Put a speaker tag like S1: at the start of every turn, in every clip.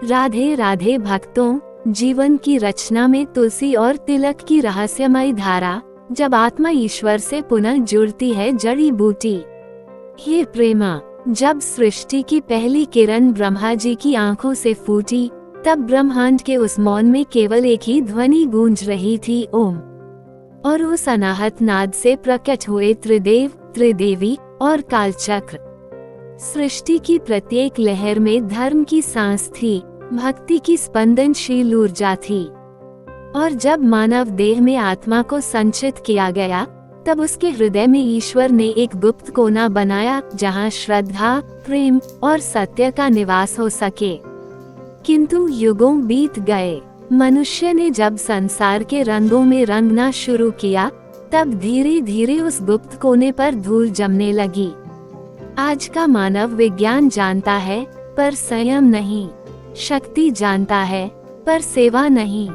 S1: राधे राधे भक्तों, जीवन की रचना में तुलसी और तिलक की रहस्यमयी धारा, जब आत्मा ईश्वर से पुनः जुड़ती है जड़ी बूटी। हे प्रेमा, जब सृष्टि की पहली किरण ब्रह्मा जी की आंखों से फूटी, तब ब्रह्मांड के उस मौन में केवल एक ही ध्वनि गूंज रही थी, ओम। और उस अनाहत नाद से प्रकट हुए त्रिदेव, त्रिदेवी और कालचक्र। सृष्टि की प्रत्येक लहर में धर्म की सांस थी, भक्ति की स्पंदनशील ऊर्जा थी। और जब मानव देह में आत्मा को संचित किया गया, तब उसके हृदय में ईश्वर ने एक गुप्त कोना बनाया, जहां श्रद्धा, प्रेम और सत्य का निवास हो सके। किंतु युगों बीत गए, मनुष्य ने जब संसार के रंगों में रंगना शुरू किया, तब धीरे धीरे उस गुप्त कोने पर धूल जमने लगी। आज का मानव विज्ञान जानता है, पर संयम नहीं। शक्ति जानता है, पर सेवा नहीं।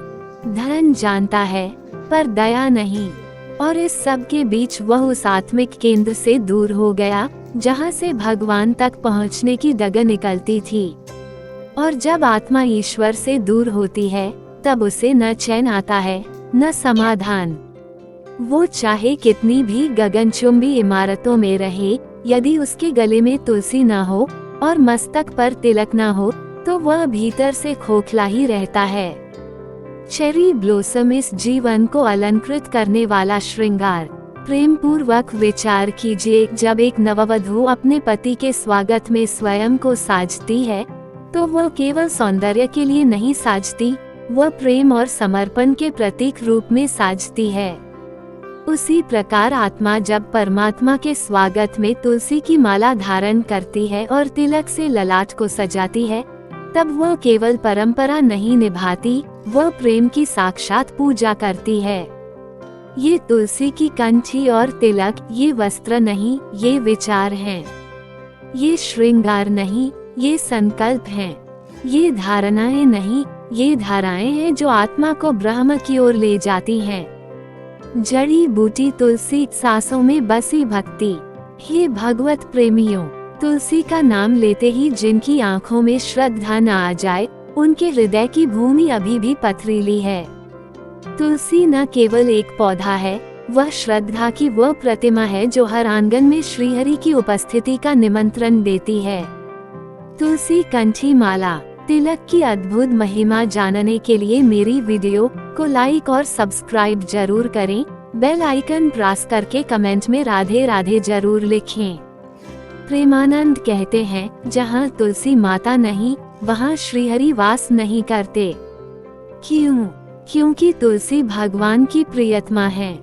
S1: धन जानता है, पर दया नहीं। और इस सब के बीच वह उस आत्मिक केंद्र से दूर हो गया, जहां से भगवान तक पहुंचने की डगर निकलती थी। और जब आत्मा ईश्वर से दूर होती है, तब उसे न चैन आता है, न समाधान। वो चाहे कितनी भी गगनचुंबी इमारतों में रहे, यदि उसके गले में तुलसी न हो और मस्तक पर तिलक न हो, तो वह भीतर से खोखला ही रहता है। चेरी ब्लॉसम इस जीवन को अलंकृत करने वाला श्रृंगार। प्रेम पूर्वक विचार कीजिए, जब एक नववधू अपने पति के स्वागत में स्वयं को साजती है, तो वह केवल सौंदर्य के लिए नहीं साजती, वह प्रेम और समर्पण के प्रतीक रूप में साजती है। उसी प्रकार आत्मा जब परमात्मा के स्वागत में तुलसी की माला धारण करती है और तिलक से ललाट को सजाती है, तब वह केवल परंपरा नहीं निभाती, वह प्रेम की साक्षात पूजा करती है। ये तुलसी की कंठी और तिलक, ये वस्त्र नहीं, ये विचार हैं। ये श्रृंगार नहीं, ये संकल्प हैं। ये धारणाएं नहीं, ये धाराएं हैं जो आत्मा को ब्रह्म की ओर ले जाती हैं। जड़ी बूटी तुलसी, सांसों में बसी भक्ति। हे भगवत प्रेमियों, तुलसी का नाम लेते ही जिनकी आंखों में श्रद्धा न आ जाए, उनके हृदय की भूमि अभी भी पथरीली है। तुलसी न केवल एक पौधा है, वह श्रद्धा की वह प्रतिमा है जो हर आंगन में श्रीहरि की उपस्थिति का निमंत्रण देती है। तुलसी कंठी माला, तिलक की अद्भुत महिमा जानने के लिए मेरी वीडियो को लाइक और सब्सक्राइब जरूर करें। बेल आइकन प्रेस करके कमेंट में राधे राधे जरूर लिखें। प्रेमानंद कहते हैं, जहाँ तुलसी माता नहीं, वहाँ श्रीहरि वास नहीं करते। क्यों? क्योंकि तुलसी भगवान की प्रियतमा है।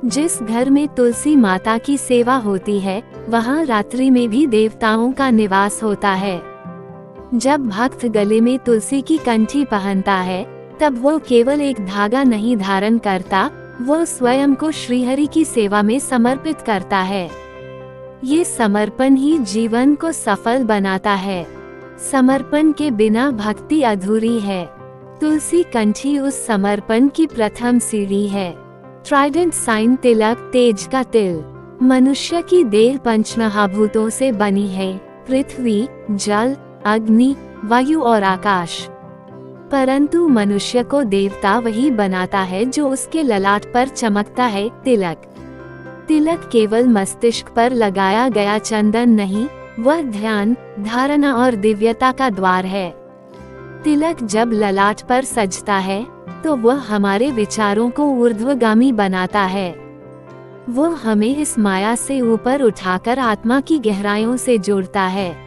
S1: जिस घर में तुलसी माता की सेवा होती है, वहाँ रात्रि में भी देवताओं का निवास होता है। जब भक्त गले में तुलसी की कंठी पहनता है, तब वो केवल एक धागा नहीं धारण करता, वो स्वयं को श्रीहरि की सेवा में समर्पित करता है। ये समर्पण ही जीवन को सफल बनाता है। समर्पण के बिना भक्ति अधूरी है। तुलसी कंठी उस समर्पण की प्रथम सीढ़ी है। ट्राइडेंट साइन तिलक, तेज का तिल। मनुष्य की देह पंचमहाभूतों से बनी है, पृथ्वी, जल, अग्नि, वायु और आकाश। परंतु मनुष्य को देवता वही बनाता है जो उसके ललाट पर चमकता है, तिलक। तिलक केवल मस्तिष्क पर लगाया गया चंदन नहीं, वह ध्यान, धारणा और दिव्यता का द्वार है। तिलक जब ललाट पर सजता है, तो वह हमारे विचारों को ऊर्ध्वगामी बनाता है। वह हमें इस माया से ऊपर उठाकर आत्मा की गहराइयों से जोड़ता है।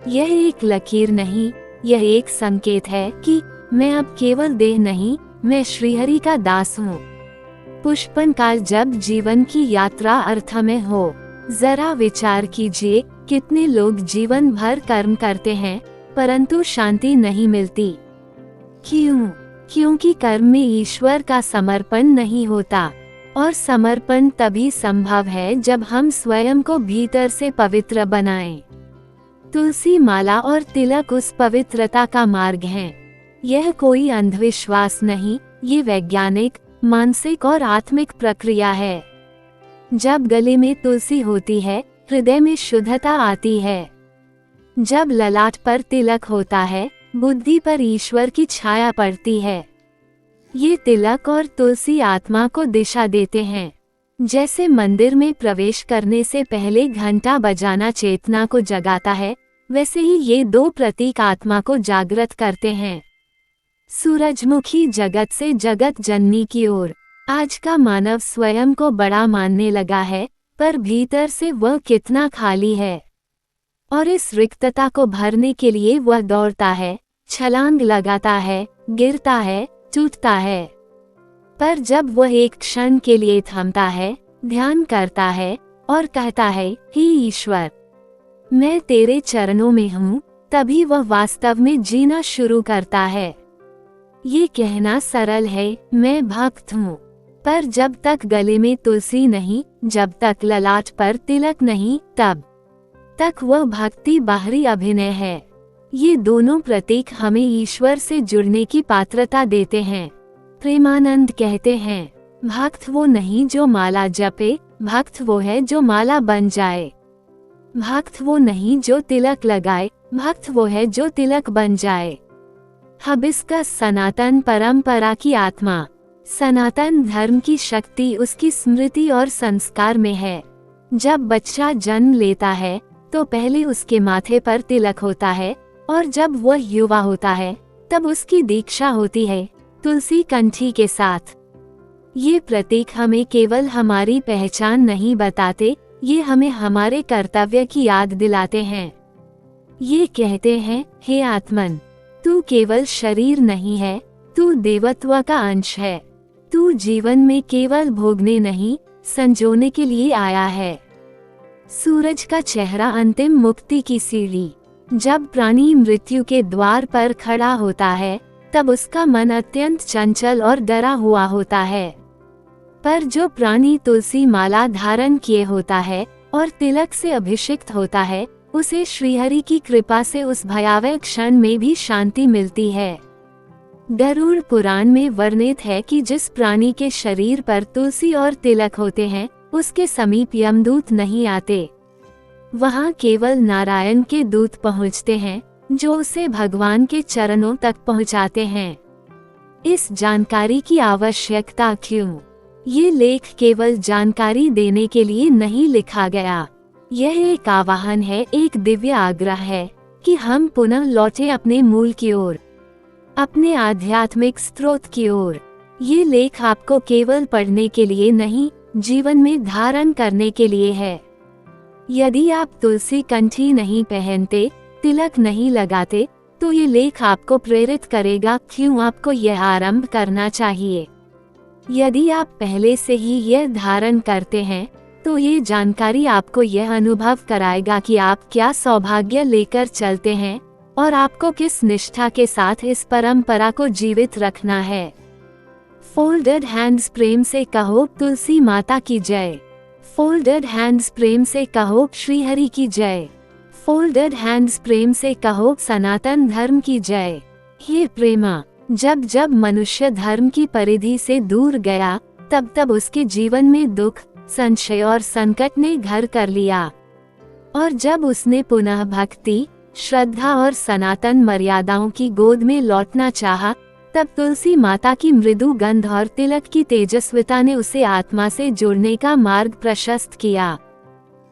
S1: यह एक लकीर नहीं, यह एक संकेत है कि मैं अब केवल देह नहीं, मैं श्रीहरि का दास हूँ। पुष्पन काल जब जीवन की यात्रा अर्थमय हो, जरा विचार कीजिए, कितने लोग जीवन भर कर्म करते हैं, परंतु शांति नहीं मिलती। क्यों? क्योंकि कर्म में ईश्वर का समर्पण नहीं होता। और समर्पण तभी संभव है जब हम स्वयं को भीतर से पवित्र बनाएं। तुलसी माला और तिलक उस पवित्रता का मार्ग हैं। यह कोई अंधविश्वास नहीं, ये वैज्ञानिक, मानसिक और आत्मिक प्रक्रिया है। जब गले में तुलसी होती है, हृदय में शुद्धता आती है। जब ललाट पर तिलक होता है, बुद्धि पर ईश्वर की छाया पड़ती है। ये तिलक और तुलसी आत्मा को दिशा देते हैं। जैसे मंदिर में प्रवेश करने से पहले घंटा बजाना चेतना को जगाता है, वैसे ही ये दो प्रतीक आत्मा को जागृत करते हैं। सूरजमुखी जगत से जगत जननी की ओर। आज का मानव स्वयं को बड़ा मानने लगा है, पर भीतर से वह कितना खाली है। और इस रिक्तता को भरने के लिए वह दौड़ता है, छलांग लगाता है, गिरता है, टूटता है। पर जब वह एक क्षण के लिए थमता है, ध्यान करता है और कहता है, हे ईश्वर, मैं तेरे चरणों में हूँ, तभी वह वास्तव में जीना शुरू करता है। ये कहना सरल है, मैं भक्त हूँ, पर जब तक गले में तुलसी नहीं, जब तक ललाट पर तिलक नहीं, तब तक वह भक्ति बाहरी अभिनय है। ये दोनों प्रतीक हमें ईश्वर से जुड़ने की पात्रता देते हैं। प्रेमानंद कहते हैं, भक्त वो नहीं जो माला जपे, भक्त वो है जो माला बन जाए। भक्त वो नहीं जो तिलक लगाए, भक्त वो है जो तिलक बन जाए। हिबिस्कस सनातन परंपरा की आत्मा। सनातन धर्म की शक्ति उसकी स्मृति और संस्कार में है। जब बच्चा जन्म लेता है तो पहले उसके माथे पर तिलक होता है, और जब वह युवा होता है तब उसकी दीक्षा होती है, तुलसी कंठी के साथ। ये प्रतीक हमें केवल हमारी पहचान नहीं बताते, ये हमें हमारे कर्तव्य की याद दिलाते हैं। ये कहते हैं, हे आत्मन, तू केवल शरीर नहीं है, तू देवत्व का अंश है। तू जीवन में केवल भोगने नहीं, संजोने के लिए आया है। सूरज का चेहरा अंतिम मुक्ति की सीढ़ी। जब प्राणी मृत्यु के द्वार पर खड़ा होता है, तब उसका मन अत्यंत चंचल और डरा हुआ होता है। पर जो प्राणी तुलसी माला धारण किए होता है और तिलक से अभिषिक्त होता है, उसे श्रीहरि की कृपा से उस भयावह क्षण में भी शांति मिलती है। गरुड़ पुराण में वर्णित है कि जिस प्राणी के शरीर पर तुलसी और तिलक होते हैं, उसके समीप यमदूत नहीं आते। वहां केवल नारायण के दूत पहुंचते हैं, जो उसे भगवान के चरणों तक पहुंचाते हैं। इस जानकारी की आवश्यकता क्यों? ये लेख केवल जानकारी देने के लिए नहीं लिखा गया। यह एक आह्वान है, एक दिव्य आग्रह है कि हम पुनः लौटे अपने मूल की ओर, अपने आध्यात्मिक स्रोत की ओर। ये लेख आपको केवल पढ़ने के लिए नहीं, जीवन में धारण करने के लिए है। यदि आप तुलसी कंठी नहीं पहनते, तिलक नहीं लगाते, तो ये लेख आपको प्रेरित करेगा क्यों आपको यह आरंभ करना चाहिए। यदि आप पहले से ही यह धारण करते हैं, तो ये जानकारी आपको यह अनुभव कराएगा कि आप क्या सौभाग्य लेकर चलते हैं और आपको किस निष्ठा के साथ इस परंपरा को जीवित रखना है। फोल्डेड हैंड्स प्रेम से कहो तुलसी माता की जय। फोल्डेड हैंड्स प्रेम से कहो श्रीहरि की जय। फोल्डेड हैंड्स प्रेम से कहो सनातन धर्म की जय। हे प्रेमा, जब जब मनुष्य धर्म की परिधि से दूर गया, तब तब उसके जीवन में दुख, संशय और संकट ने घर कर लिया। और जब उसने पुनः भक्ति, श्रद्धा और सनातन मर्यादाओं की गोद में लौटना चाहा, तब तुलसी माता की मृदु गंध और तिलक की तेजस्विता ने उसे आत्मा से जुड़ने का मार्ग प्रशस्त किया।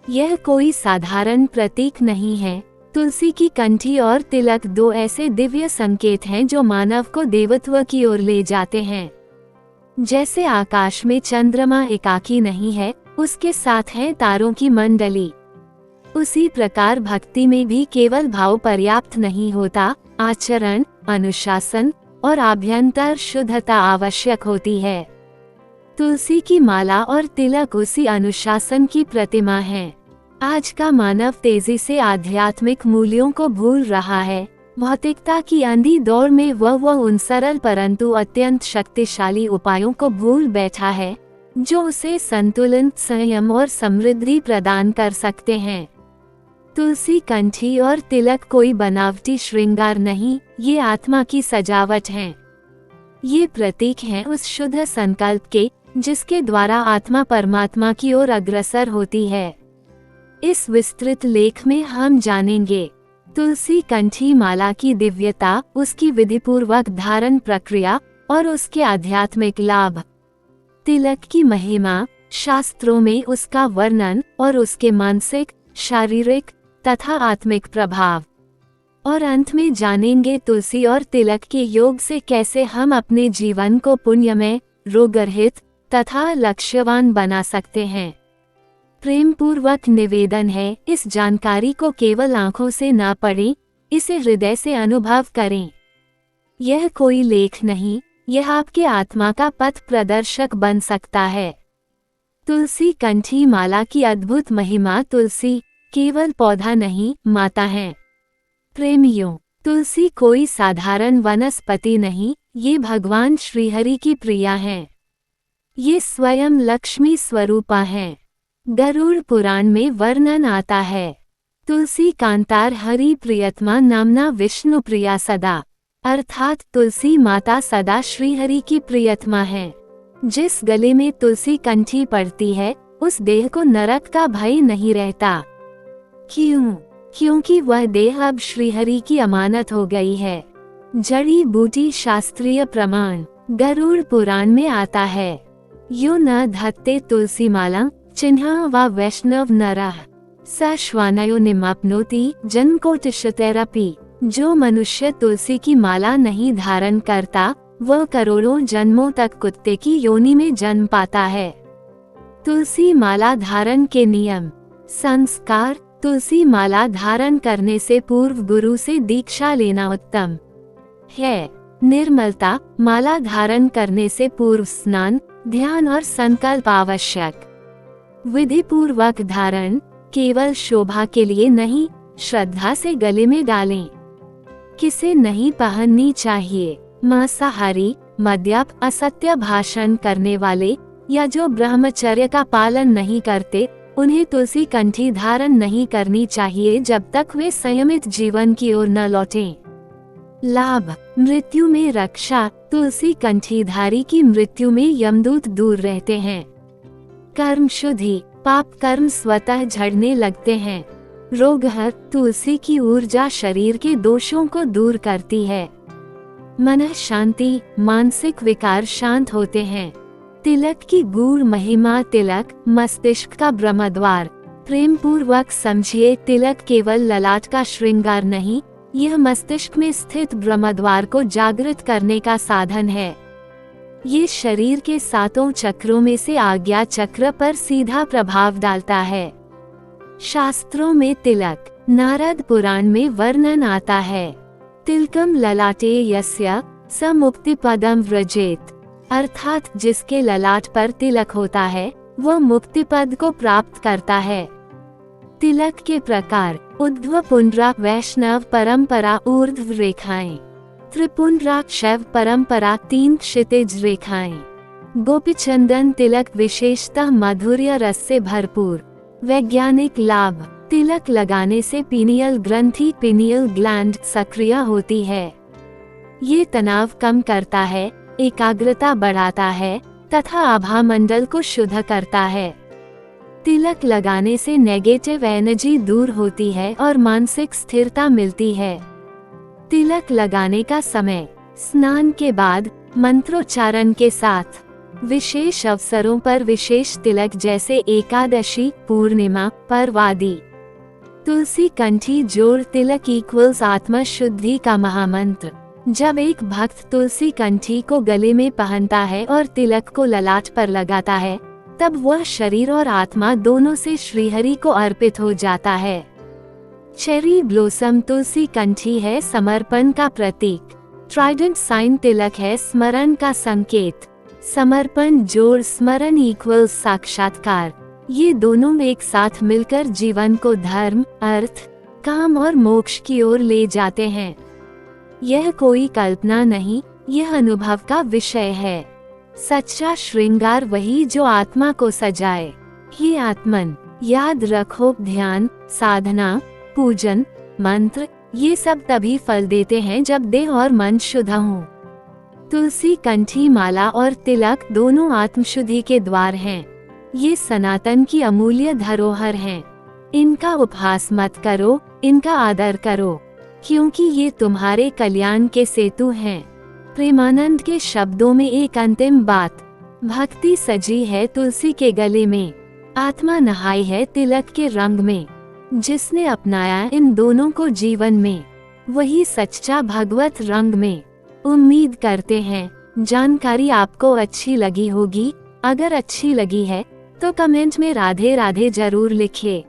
S1: यह कोई साधारण प्रतीक नहीं है। तुलसी की कंठी और तिलक दो ऐसे दिव्य संकेत हैं जो मानव को देवत्व की ओर ले जाते हैं। जैसे आकाश में चंद्रमा एकाकी नहीं है, उसके साथ है तारों की मंडली। उसी प्रकार भक्ति में भी केवल भाव पर्याप्त नहीं होता, आचरण, अनुशासन और आभ्यंतर शुद्धता आवश्यक होती है। तुलसी की माला और तिलक उसी अनुशासन की प्रतिमा है। आज का मानव तेजी से आध्यात्मिक मूल्यों को भूल रहा है। भौतिकता की अंधी दौड़ में वह उन सरल परंतु अत्यंत शक्तिशाली उपायों को भूल बैठा है, जो उसे संतुलन, संयम और समृद्धि प्रदान कर सकते हैं। तुलसी कंठी और तिलक कोई बनावटी श्रृंगार नहीं, ये आत्मा की सजावट हैं। ये प्रतीक हैं उस शुद्ध संकल्प के, जिसके द्वारा आत्मा परमात्मा की ओर अग्रसर होती है। इस विस्तृत लेख में हम जानेंगे तुलसी कंठी माला की दिव्यता, उसकी विधिपूर्वक धारण प्रक्रिया और उसके आध्यात्मिक लाभ। तिलक की महिमा, शास्त्रों में उसका वर्णन और उसके मानसिक, शारीरिक तथा आत्मिक प्रभाव। और अंत में जानेंगे तुलसी और तिलक के योग से कैसे हम अपने जीवन को पुण्यमय, रोगरहित तथा लक्ष्यवान बना सकते हैं। प्रेम पूर्वक निवेदन है, इस जानकारी को केवल आंखों से न पढ़ें, इसे हृदय से अनुभव करें। यह कोई लेख नहीं, यह आपके आत्मा का पथ प्रदर्शक बन सकता है। तुलसी कंठी माला की अद्भुत महिमा। तुलसी केवल पौधा नहीं, माता है। प्रेमियों, तुलसी कोई साधारण वनस्पति नहीं, ये भगवान श्रीहरि की प्रिया हैं। ये स्वयं लक्ष्मी स्वरूपा हैं। गरुड़ पुराण में वर्णन आता है, तुलसी कांतार हरि प्रियतमा नामना विष्णु प्रिया सदा, अर्थात तुलसी माता सदा श्रीहरि की प्रियतमा है। जिस गले में तुलसी कंठी पड़ती है, उस देह को नरक का भय नहीं रहता। क्यों? क्योंकि वह देह अब श्रीहरि की अमानत हो गई है। जड़ी बूटी शास्त्रीय प्रमाण गरुड़ पुराण में आता है, यो न धत्ते तुलसी माला चिन्ह व वैष्णव नरः स श्वानयो निमाप्नोति जन्मकोटिशतैरपि। जो मनुष्य तुलसी की माला नहीं धारण करता, वह करोड़ों जन्मों तक कुत्ते की योनि में जन्म पाता है। तुलसी माला धारण के नियम। संस्कार। तुलसी माला धारण करने से पूर्व गुरु से दीक्षा लेना उत्तम है। निर्मलता। माला धारण करने से पूर्व स्नान, ध्यान और संकल्प आवश्यक। विधि पूर्वक धारण। केवल शोभा के लिए नहीं, श्रद्धा से गले में डालें। किसे नहीं पहननी चाहिए? मांसाहारी, मद्यप, असत्य भाषण करने वाले या जो ब्रह्मचर्य का पालन नहीं करते, उन्हें तुलसी कंठी धारण नहीं करनी चाहिए जब तक वे संयमित जीवन की ओर न लौटें। लाभ। मृत्यु में रक्षा। तुलसी कंठीधारी की मृत्यु में यमदूत दूर रहते हैं। कर्म शुद्धि। पाप कर्म स्वतः झड़ने लगते हैं। रोगहर। तुलसी की ऊर्जा शरीर के दोषों को दूर करती है। मन शांति। मानसिक विकार शांत होते हैं। तिलक की गूढ़ महिमा। तिलक मस्तिष्क का ब्रह्मद्वार। प्रेम पूर्वक समझिए, तिलक केवल ललाट का श्रृंगार नहीं, यह मस्तिष्क में स्थित ब्रह्मद्वार को जागृत करने का साधन है। ये शरीर के 7 चक्रों में से आज्ञा चक्र पर सीधा प्रभाव डालता है। शास्त्रों में तिलक। नारद पुराण में वर्णन आता है, तिलकम ललाटे यस्य स मुक्ति पदम व्रजेत, अर्थात जिसके ललाट पर तिलक होता है, वह मुक्ति पद को प्राप्त करता है। तिलक के प्रकार। ऊर्ध्व पुंड्राक वैष्णव परंपरा ऊर्ध्व रेखाएं। त्रिपुंड्राक शैव परंपरा 3 क्षितिज रेखाएं। गोपीचंदन तिलक विशेषतः माधुर्य रस से भरपूर। वैज्ञानिक लाभ। तिलक लगाने से पीनियल ग्रंथि पीनियल ग्लैंड सक्रिय होती है। ये तनाव कम करता है, एकाग्रता बढ़ाता है तथा आभा मंडल को शुद्ध करता है। तिलक लगाने से नेगेटिव एनर्जी दूर होती है और मानसिक स्थिरता मिलती है। तिलक लगाने का समय। स्नान के बाद, मंत्रोच्चारण के साथ। विशेष अवसरों पर विशेष तिलक जैसे एकादशी, पूर्णिमा, पर्व आदि। तुलसी कंठी जोड़ तिलक इक्वल्स आत्मा शुद्धि का महामंत्र। जब एक भक्त तुलसी कंठी को गले में पहनता है और तिलक को ललाट पर लगाता है, तब वह शरीर और आत्मा दोनों से श्रीहरि को अर्पित हो जाता है। चेरी ब्लोसम तुलसी कंठी है समर्पण का प्रतीक। ट्राइडेंट साइन तिलक है स्मरण का संकेत। समर्पण जोड़ स्मरण इक्वल्स साक्षात्कार। ये दोनों एक साथ मिलकर जीवन को धर्म, अर्थ, काम और मोक्ष की ओर ले जाते हैं। यह कोई कल्पना नहीं, यह अनुभव का विषय है। सच्चा श्रृंगार वही जो आत्मा को सजाए। हे आत्मन, याद रखो, ध्यान, साधना, पूजन, मंत्र, ये सब तभी फल देते हैं जब देह और मन शुद्ध हों। तुलसी कंठी माला और तिलक दोनों आत्मशुद्धि के द्वार हैं। ये सनातन की अमूल्य धरोहर हैं। इनका उपहास मत करो, इनका आदर करो। क्योंकि ये तुम्हारे कल्याण के सेतु हैं। प्रेमानंद के शब्दों में एक अंतिम बात, भक्ति सजी है तुलसी के गले में, आत्मा नहाई है तिलक के रंग में। जिसने अपनाया इन दोनों को जीवन में, वही सच्चा भगवत रंग में। उम्मीद करते हैं जानकारी आपको अच्छी लगी होगी। अगर अच्छी लगी है तो कमेंट में राधे राधे जरूर लिखिए।